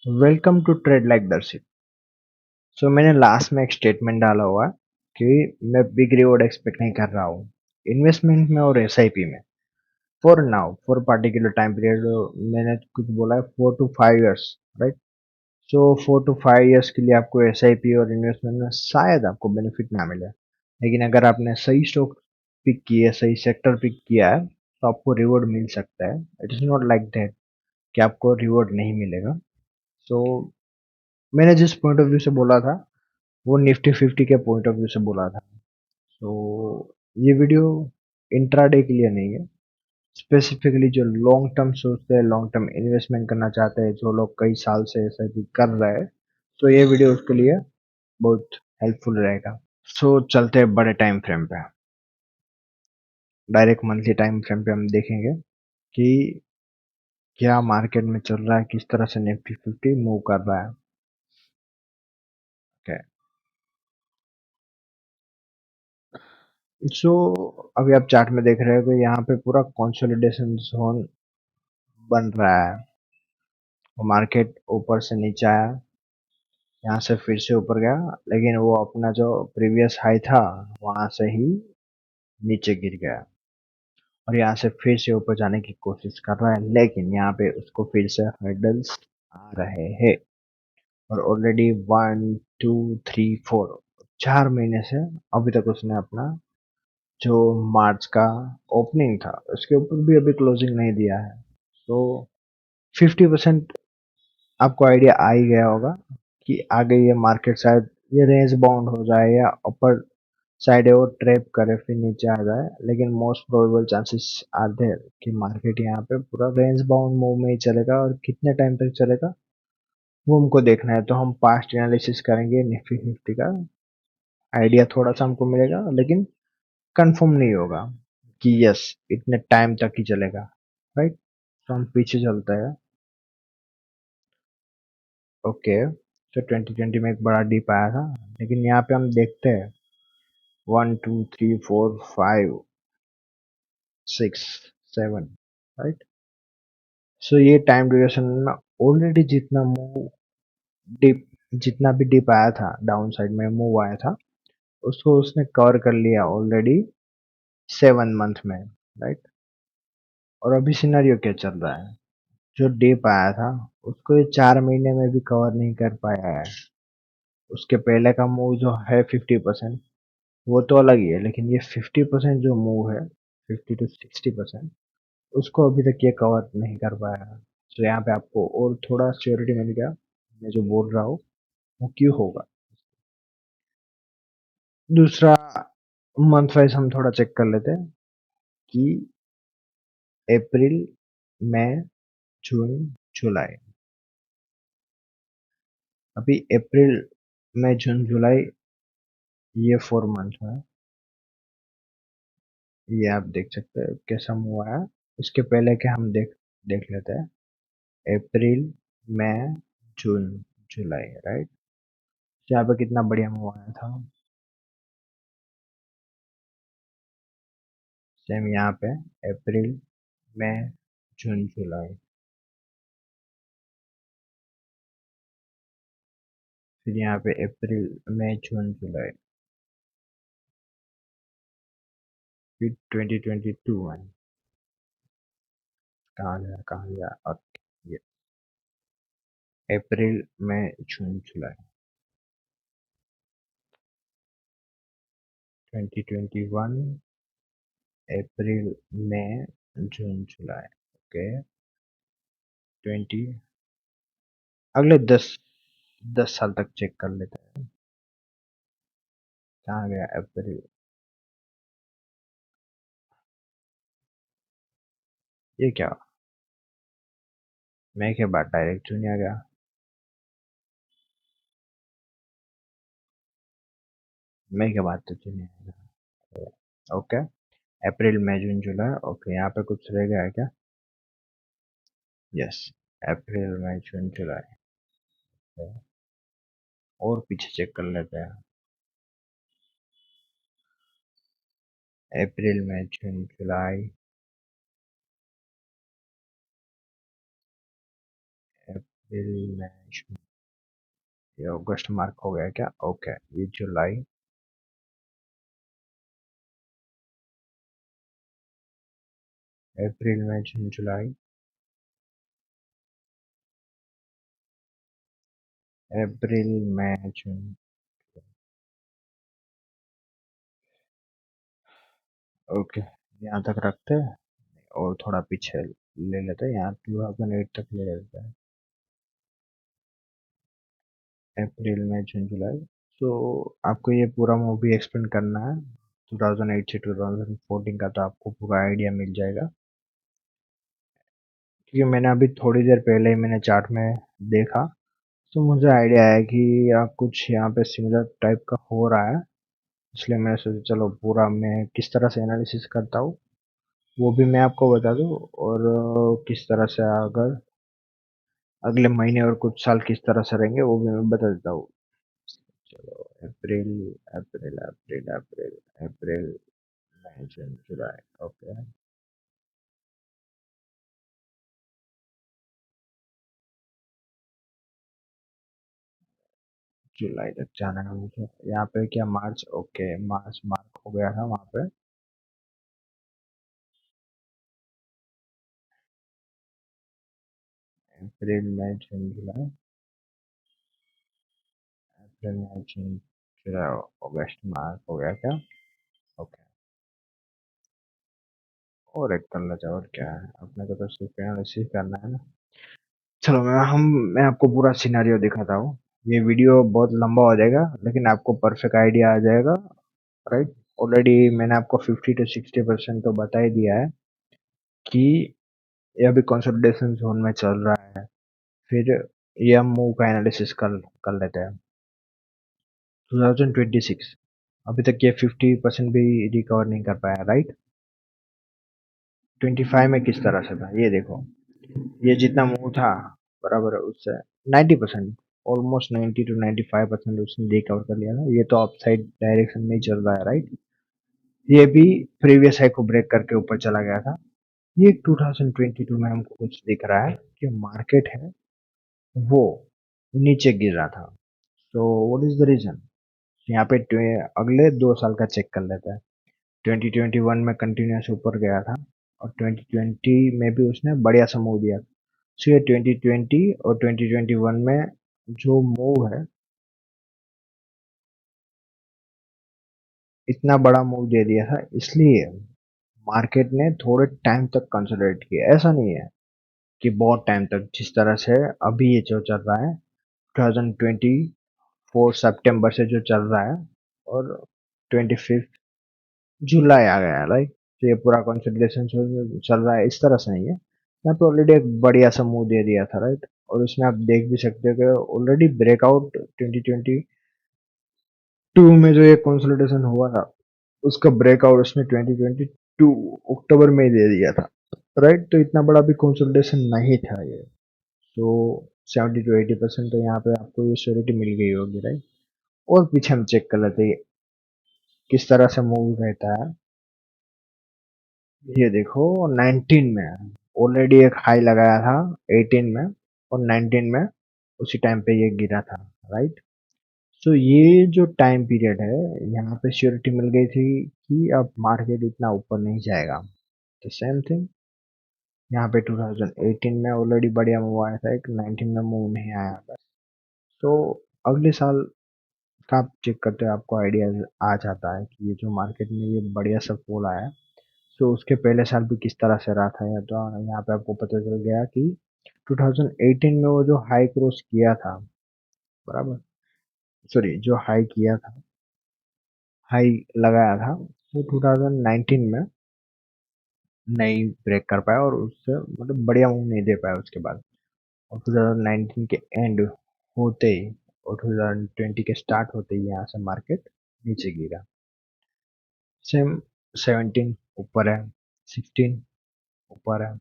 Welcome to trade like दर्शित। मैंने last में एक स्टेटमेंट डाला हुआ है कि मैं बिग रिवॉर्ड एक्सपेक्ट नहीं कर रहा हूँ इन्वेस्टमेंट में और एसआईपी में। For now for particular time period मैंने कुछ बोला है 4 to 5 years, right. 4 to 5 years के लिए आपको एसआईपी और इन्वेस्टमेंट में शायद आपको बेनिफिट ना मिले, लेकिन अगर आपने सही स्टॉक पिक किया, सही सेक्टर पिक किया है तो आपको रिवॉर्ड मिल सकता है। It is not like that कि आपको रिवॉर्ड नहीं मिलेगा। सो मैंने जिस पॉइंट ऑफ व्यू से बोला था वो निफ्टी 50 के पॉइंट ऑफ व्यू से बोला था। तो ये वीडियो इंट्राडे के लिए नहीं है, स्पेसिफिकली जो लॉन्ग टर्म सोचते हैं, लॉन्ग टर्म इन्वेस्टमेंट करना चाहते हैं, जो लोग कई साल से ऐसा भी कर रहे हैं, तो ये वीडियो उसके लिए बहुत हेल्पफुल रहेगा। चलते हैं बड़े टाइम फ्रेम पे। डायरेक्ट मंथली टाइम फ्रेम पे हम देखेंगे कि क्या मार्केट में चल रहा है, किस तरह से निफ्टी 50 मूव कर रहा है। ओके। सो अभी आप चार्ट में देख रहे हो कि यहाँ पे पूरा कंसोलिडेशन जोन बन रहा है। वो मार्केट ऊपर से नीचे आया, यहाँ से फिर से ऊपर गया, लेकिन वो अपना जो प्रीवियस हाई था वहां से ही नीचे गिर गया और यहाँ से फिर से ऊपर जाने की कोशिश कर रहा है, लेकिन यहाँ पे उसको फिर से हर्डल्स आ रहे हैं। और ऑलरेडी 1 2 3 4 4 महीने से अभी तक उसने अपना जो मार्च का ओपनिंग था उसके ऊपर भी अभी क्लोजिंग नहीं दिया है। तो 50% आपको आइडिया आ ही गया होगा कि आगे ये मार्केट शायद ये रेंज बाउंड हो जाए या अपर साइड है वो ट्रैप करे फिर नीचे आ जाए, लेकिन most probable chances are there कि मार्केट यहाँ पे पूरा रेंज बाउंड मूव में ही चलेगा। और कितने टाइम तक चलेगा वो हमको देखना है, तो हम पास्ट एनालिसिस करेंगे निफ्टी 50 का। आइडिया थोड़ा सा हमको मिलेगा, लेकिन कंफर्म नहीं होगा कि यस इतने टाइम तक ही चलेगा, राइट। तो हम पीछे चलते हैं। ओके। 2020 में एक बड़ा डिप आया था, लेकिन यहाँ पे हम देखते हैं 1 2 3 4 5 6 7, राइट। ये टाइम ड्यूरेशन में ऑलरेडी जितना मूव डिप जितना भी डिप आया था, डाउन साइड में मूव आया था, उसको उसने कवर कर लिया ऑलरेडी 7 मंथ में, राइट। और अभी सिनेरियो क्या चल रहा है, जो डिप आया था उसको ये 4 महीने में भी कवर नहीं कर पाया है। उसके पहले का मूव जो है 50%, वो तो अलग ही है, लेकिन ये 50% जो मूव है, 50 to 60%, उसको अभी तक ये कवर नहीं कर पाया है। तो यहाँ पे आपको और थोड़ा श्योरिटी मिल गया मैं जो बोल रहा हूँ वो क्यों होगा। दूसरा मंथ वाइज हम थोड़ा चेक कर लेते हैं कि अप्रैल मई जून जुलाई। अभी अप्रैल मई जून जुलाई ये 4 मंथ है। ये आप देख सकते हैं कैसा मूव आया। इसके पहले के हम देख देख लेते हैं। अप्रैल मई जून जुलाई, राइट। यहाँ पे कितना बढ़िया मूव आया था। सेम यहाँ पे अप्रैल मई जून जुलाई, फिर यहाँ पे अप्रैल मई जून जुलाई, फिर 2022 में कहाँ गया और ये अप्रैल मई जून जुलाई, 2021 अप्रैल मई जून जुलाई। ओके। 20 अगले 10 साल तक चेक कर लेते हैं। कहाँ गया अप्रैल, ये क्या, मई के बाद डायरेक्ट जून आ गया। मई के बाद तो जून आएगा। ओके। अप्रैल मई जून जुलाई। ओके, यहाँ पे कुछ रह गया है क्या। यस, अप्रैल मई जून जुलाई। और पीछे चेक कर लेते हैं। अप्रैल मई जून जुलाई, अप्रैल मई जून, ये अगस्त मार्क हो गया क्या? ओके, ये जुलाई, अप्रैल मई जून जुलाई, अप्रैल मई जून। ओके, यहाँ तक रखते हैं और थोड़ा पीछे ले लेते हैं, यहाँ 2008 तक ले लेते हैं। अप्रैल मई जून जुलाई। तो आपको ये पूरा मूवी एक्सप्लेन करना है 2008 से 2014 का, तो आपको पूरा आइडिया मिल जाएगा। क्योंकि मैंने अभी थोड़ी देर पहले ही मैंने चार्ट में देखा, तो मुझे आइडिया है कि कुछ यहाँ पे सिमिलर टाइप का हो रहा है। इसलिए मैंने सोचा चलो पूरा मैं किस तरह से एनालिसिस करता हूँ वो भी मैं आपको बता दूँ, और किस तरह से अगर अगले महीने और कुछ साल किस तरह से रहेंगे वो भी मैं बता देता हूँ। चलो, अप्रैल, अप्रैल अप्रैल अप्रैल अप्रैल मई जून जुलाई। ओके, जुलाई तक जाना है मुझे। यहाँ पे क्या मार्च? ओके, मार्च मार्क हो गया था वहाँ पे। अप्रैल मई जून जुलाई, अप्रैल मई जून जुलाई, अगस्त मार्क हो गया क्या? ओके, और एक कर लेते हैं, और क्या है अपने को, तो सिर्फ एनालिसिस करना है ना। चलो मैं आपको पूरा सिनेरियो दिखाता हूँ। ये वीडियो बहुत लंबा हो जाएगा लेकिन आपको परफेक्ट आइडिया आ जाएगा, राइट। ऑलरेडी मैंने आपको 50 to 60% तो बता ही दिया है कि ये अभी कंसोलिडेशन जोन में चल रहा है। फिर ये हम मूव का एनालिसिस कर लेते हैं। 2026, अभी तक ये 50% भी रिकवर नहीं कर पाया, राइट। 25 में किस तरह से था ये देखो, ये जितना मूव था बराबर है उससे 90%, ऑलमोस्ट 90 to 95% उसने रिकवर कर लिया था। ये तो अपसाइड डायरेक्शन में ही चल रहा है, राइट। ये भी प्रीवियस हाई को ब्रेक करके ऊपर चला गया था। ये 2022 में हमको कुछ दिख रहा है कि मार्केट है वो नीचे गिर रहा था। तो व्हाट इज द रीजन? यहाँ पे अगले 2 साल का चेक कर लेते हैं। 2021 में कंटिन्यूस ऊपर गया था और 2020 में भी उसने बढ़िया सा मूव दिया। सो ये 2020 और 2021 में जो मूव है, इतना बड़ा मूव दे दिया था, इसलिए मार्केट ने थोड़े टाइम तक कंसोलिडेट किया। ऐसा नहीं है कि बहुत टाइम तक, जिस तरह से अभी ये जो चल रहा है 2024 सितंबर से जो चल रहा है, और 25 जुलाई आ गया है, राइट। तो ये पूरा कंसोलिडेशन चल रहा है, इस तरह से नहीं है। यहाँ पे ऑलरेडी एक बढ़िया सा मूव दे दिया था, राइट। और उसमें आप देख भी सकते हो कि ऑलरेडी ब्रेकआउट 2022 में जो ये कंसोलिडेशन हुआ था उसका ब्रेकआउट उसने 2022 अक्टूबर में ही दे दिया था, राइट। तो इतना बड़ा भी कंसोलिडेशन नहीं था ये। तो 70 to 80% तो यहाँ पे आपको ये श्योरिटी मिल गई होगी, राइट। और पीछे हम चेक कर लेते हैं किस तरह से मूव रहता है। ये देखो 19 में ऑलरेडी एक हाई लगाया था, 18 में और 19 में उसी टाइम पे ये गिरा था, राइट। सो ये जो टाइम पीरियड है, यहाँ पे श्योरिटी मिल गई थी कि अब मार्केट इतना ऊपर नहीं जाएगा। तो सेम थिंग यहाँ पे 2018 में ऑलरेडी बढ़िया मूव आया था, एक 19 में मूव नहीं आया बस। तो अगले साल का आप चेक करते हो आपको आइडिया आ जाता है कि ये जो मार्केट में ये बढ़िया सा फॉल आया है, तो उसके पहले साल भी किस तरह से रहा था। या तो यहाँ पे आपको पता चल गया कि 2018 में वो जो हाई क्रॉस किया था, बराबर, सॉरी, जो हाई किया था, हाई लगाया था, वो 2019 में नहीं ब्रेक कर पाया और उससे मतलब बढ़िया मूव नहीं दे पाया उसके बाद। और 2019 के एंड होते ही और 2020 के स्टार्ट होते ही यहाँ से मार्केट नीचे गिरा। सेम 17 ऊपर है, 16 ऊपर है,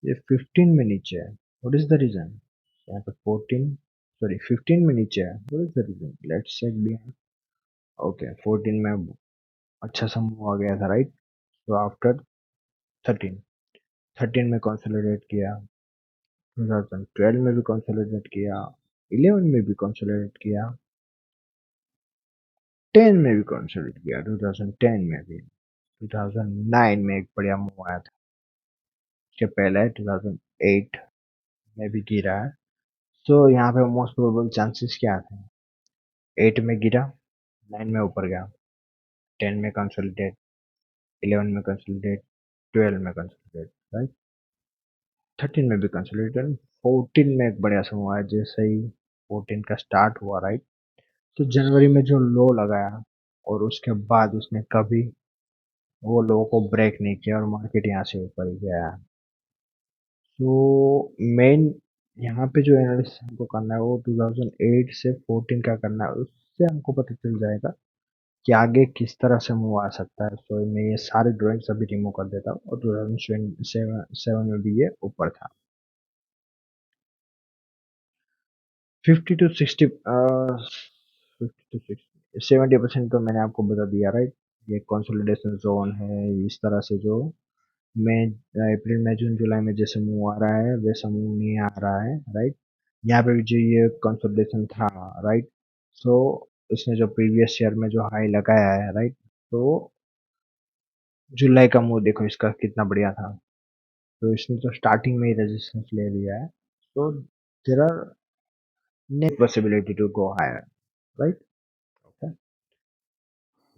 ये 15 में नीचे है। What is the reason? यहाँ पे 14, सॉरी 15 में नीचे है। What is the reason? Let's check behind. Okay, 14 में अच्छा सा मूव आ गया था, राइट। तो आफ्टर 13, 13 में कंसोलिडेट किया, 2012 में भी कंसोलिडेट किया, 11 में भी कंसोलिडेट किया, 10 में भी कंसोलिडेट किया, 2010 में भी, 2009 में एक बढ़िया मूव आया था, उसके पहले 2008 में भी गिरा है। तो यहाँ पे मोस्ट प्रोबेबल चांसेस क्या थे? 8 में गिरा, 9 में ऊपर गया, 10 में कंसोलिडेट, 11 में कंसोलिडेट, 12 में कंसोलिडेट, राइट, 13 में भी कंसोलिडेट, 14 में एक बढ़िया सा हुआ है। जैसे ही 14 का स्टार्ट हुआ, राइट, तो जनवरी में जो लो लगाया और उसके बाद उसने कभी वो लो को ब्रेक नहीं किया और मार्केट यहाँ से ऊपर ही गया। तो मेन यहाँ पे जो एनालिसिस हमको करना है वो 2008 से 14 का करना है, उससे हमको पता चल जाएगा कि आगे किस तरह से मूव आ सकता है। तो मैं ये सारे ड्राइंग्स अभी रिमूव कर देता हूँ और 2007 में भी ये ऊपर था। 50 टू 60, 50 टू 60, 70% तो मैंने आपको बता दिया, राइट। ये कंसोलिडेशन जोन है। इस तरह से जो मई, अप्रैल, मई, जून, जुलाई में जैसे मूव आ रहा है वैसा मूव नहीं आ रहा है, राइट। यहाँ पे भी जो ये कंसोलिडेशन था, राइट, सो इसने जो प्रीवियस ईयर में जो हाई लगाया है, राइट, तो जुलाई का मूव देखो इसका कितना बढ़िया था। तो इसने तो स्टार्टिंग में ही रेजिस्टेंस ले लिया है, so there are net possibility to go higher, right? Okay.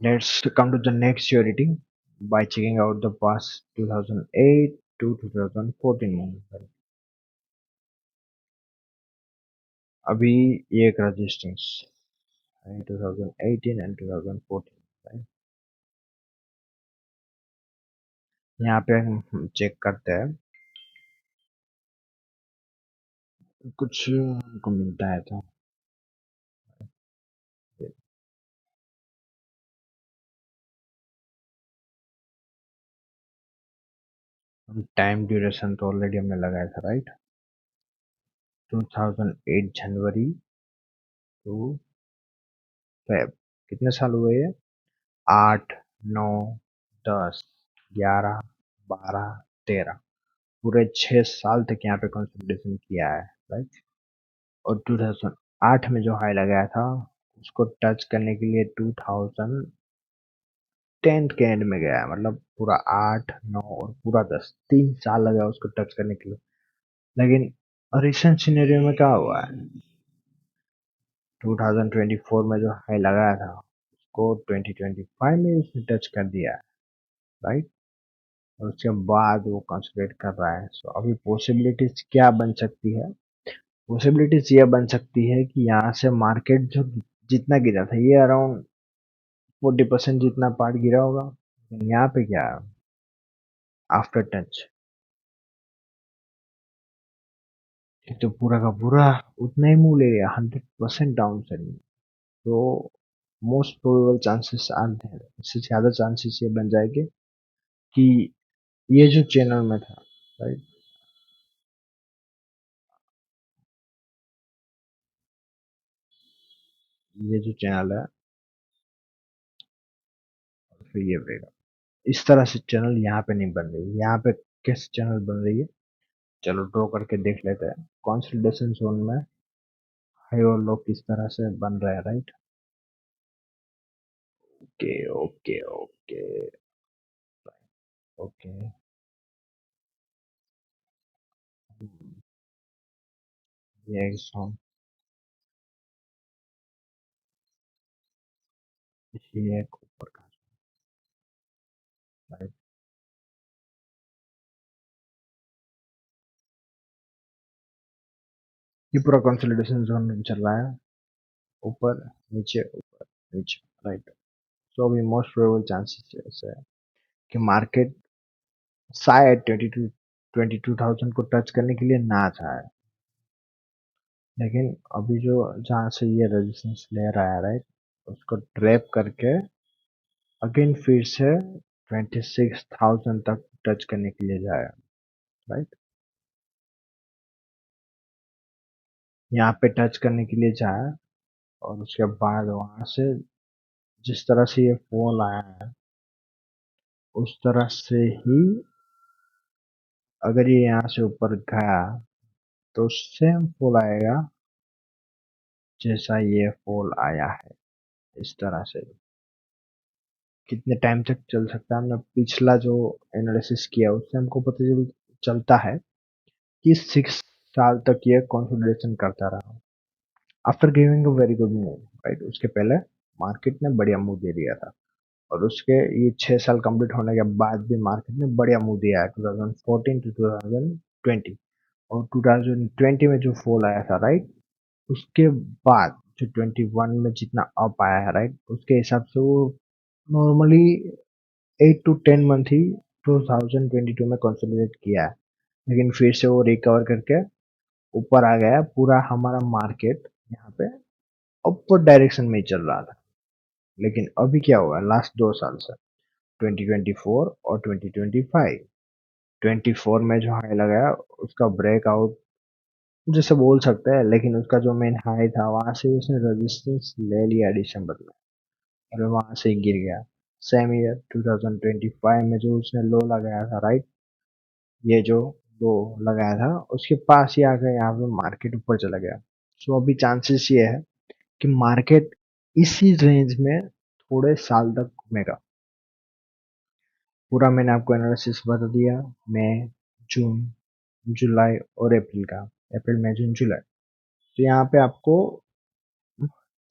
Let's come to the next surety by checking out the past 2008 to 2014 movement. अभी ये एक रेजिस्टेंस है 2018 एंड 2014, right? यहाँ पे हम चेक करते हैं कुछ हमको मिलता है तो हम टाइम ड्यूरेशन तो ऑलरेडी हमने लगाया था, राइट। 2008 जनवरी टू फेब, कितने साल हुए ये? 8, 9, 10, 11, 12, 13, पूरे 6 साल तक यहाँ पे कंसोलिडेशन किया है, राइट। और 2008 में जो हाई लगाया था उसको टच करने के लिए 2010 के एंड में गया है, मतलब पूरा 8, 9 और पूरा 10, 3 साल लगा उसको टच करने के लिए। लेकिन रिसेंट सिनेरियो में क्या हुआ है? 2024 में जो हाई लगाया था उसको 2025 में उसने टच कर दिया है, राइट। और उसके बाद वो कंसोलिडेट कर रहा है। सो अभी पॉसिबिलिटीज क्या बन सकती है? पॉसिबिलिटीज ये बन सकती है कि यहाँ से मार्केट जो जितना गिरा था ये अराउंड 40% जितना पार्ट गिरा होगा। लेकिन यहाँ पे क्या है, आफ्टर टच ये तो पूरा का पूरा उतना ही मुंह ले लिया, 100% डाउन साइड में। तो most probable chances are there, इससे ज्यादा चांसेस ये बन जाएंगे कि ये जो चैनल में था, राइट, ये जो चैनल है फिर ये रहेगा। इस तरह से चैनल यहाँ पे नहीं बन रही, यहाँ पे कैसे चैनल बन रही है चलो ड्रॉ करके देख लेते हैं। कंसोलिडेशन जोन में हाई और लो किस तरह से बन रहा है, right. Okay okay okay okay. ये एक सॉन्ग, ये एक ऊपर का, राइट। ये पूरा कंसोलिडेशन जोन में चल रहा है, ऊपर ऊपर नीचे, राइट। तो अभी मोस्ट प्रोबेबल चांसेस ऐसे है कि मार्केट शायद 22,000 को टच करने के लिए ना चाहे। लेकिन अभी जो जहाँ से ये रेजिस्टेंस ले रहा है, राइट, उसको ट्रैप करके अगेन फिर से 26,000 तक टच करने के लिए जाए, राइट। यहाँ पे टच करने के लिए जाए और उसके बाद वहां से जिस तरह से ये फॉल आया है उस तरह से ही अगर ये यहाँ से ऊपर गया तो सेम फॉल आएगा जैसा ये फॉल आया है, इस तरह से। कितने टाइम तक चल सकता है, हमने पिछला जो एनालिसिस किया उससे हमको पता चलता है कि 6 साल तक ये कंसोलिडेशन करता रहा after giving a very good move, right. उसके पहले मार्केट ने बढ़िया मूव दे दिया था, और उसके ये 6 साल कंप्लीट होने के बाद भी मार्केट ने बढ़िया मूव दिया है 2014 टू 2020। और 2020 में जो फॉल आया था, राइट, उसके बाद जो 21 में जितना अप आया है, राइट, उसके हिसाब से वो नॉर्मली 8 to 10 मंथ ही 2022 में कंसोलिडेट किया है। लेकिन फिर से वो रिकवर करके ऊपर आ गया। पूरा हमारा मार्केट यहाँ पे अपर डायरेक्शन में ही चल रहा था। लेकिन अभी क्या हुआ लास्ट 2 साल से, 2024 और 2025, 24 में जो हाई लगाया उसका ब्रेकआउट जैसे बोल सकते हैं, लेकिन उसका जो मेन हाई था वहां से उसने रेजिस्टेंस ले लिया दिसंबर में, और वहां से गिर गया। सेम ईयर 2025 में जो उसने लो लगाया था, राइट, ये जो लो लगाया था उसके पास ही आकर यहाँ पे मार्केट ऊपर चला गया। सो अभी चांसेस ये है कि मार्केट इसी रेंज में थोड़े साल तक घूमेगा। पूरा मैंने आपको एनालिसिस बता दिया, मई, जून, जुलाई और अप्रैल का। अप्रैल, मई, जून, जुलाई। तो यहाँ पे आपको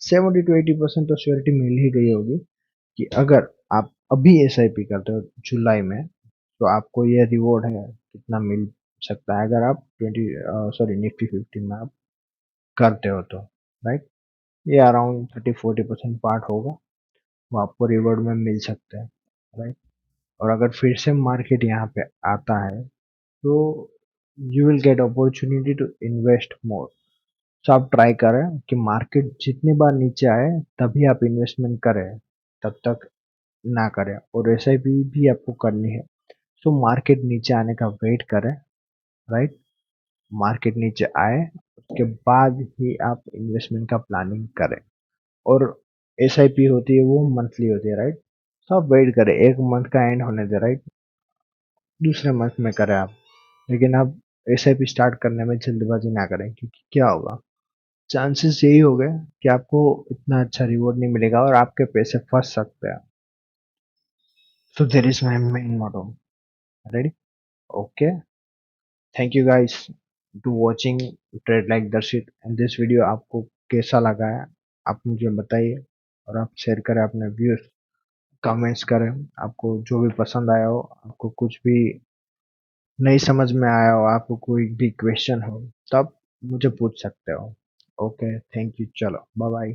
70 to 80% तो श्योरिटी मिल ही गई होगी कि अगर आप अभी एसआईपी करते हो जुलाई में, तो आपको ये रिवॉर्ड है कितना मिल सकता है अगर आप 20 निफ्टी 50 में आप करते हो तो, राइट। ये अराउंड 30-40% पार्ट होगा, वो आपको रिवॉर्ड में मिल सकते हैं, राइट। और अगर फिर से मार्केट यहाँ पे आता है तो you will get opportunity to invest more. तो आप ट्राई करें कि मार्केट जितनी बार नीचे आए तभी आप इन्वेस्टमेंट करें, तब तक ना करें। और एसआईपी भी आपको करनी है, तो मार्केट नीचे आने का वेट करें, राइट। मार्केट नीचे आए उसके बाद ही आप इन्वेस्टमेंट का प्लानिंग करें। और एसआईपी होती है वो मंथली होती है, राइट। तो आप वेट करें, एक मंथ का एंड होने दे, राइट, दूसरे मंथ में करें आप। लेकिन आप एसआईपी स्टार्ट करने में जल्दबाजी ना करें, क्योंकि क्या होगा, चांसेस यही हो गए कि आपको इतना अच्छा रिवॉर्ड नहीं मिलेगा और आपके पैसे फंस सकते हैं। So there is my main motto. Ready? Okay, thank you guys to watching trade like Darshit and this video. आपको कैसा लगा है आप मुझे बताइए, और आप शेयर करें अपने व्यूज, कमेंट्स करें। आपको जो भी पसंद आया हो, आपको कुछ भी नहीं समझ में आया हो, आपको कोई भी क्वेश्चन हो, तब मुझे पूछ सकते हो। ओके, थैंक यू, चलो बाय बाय।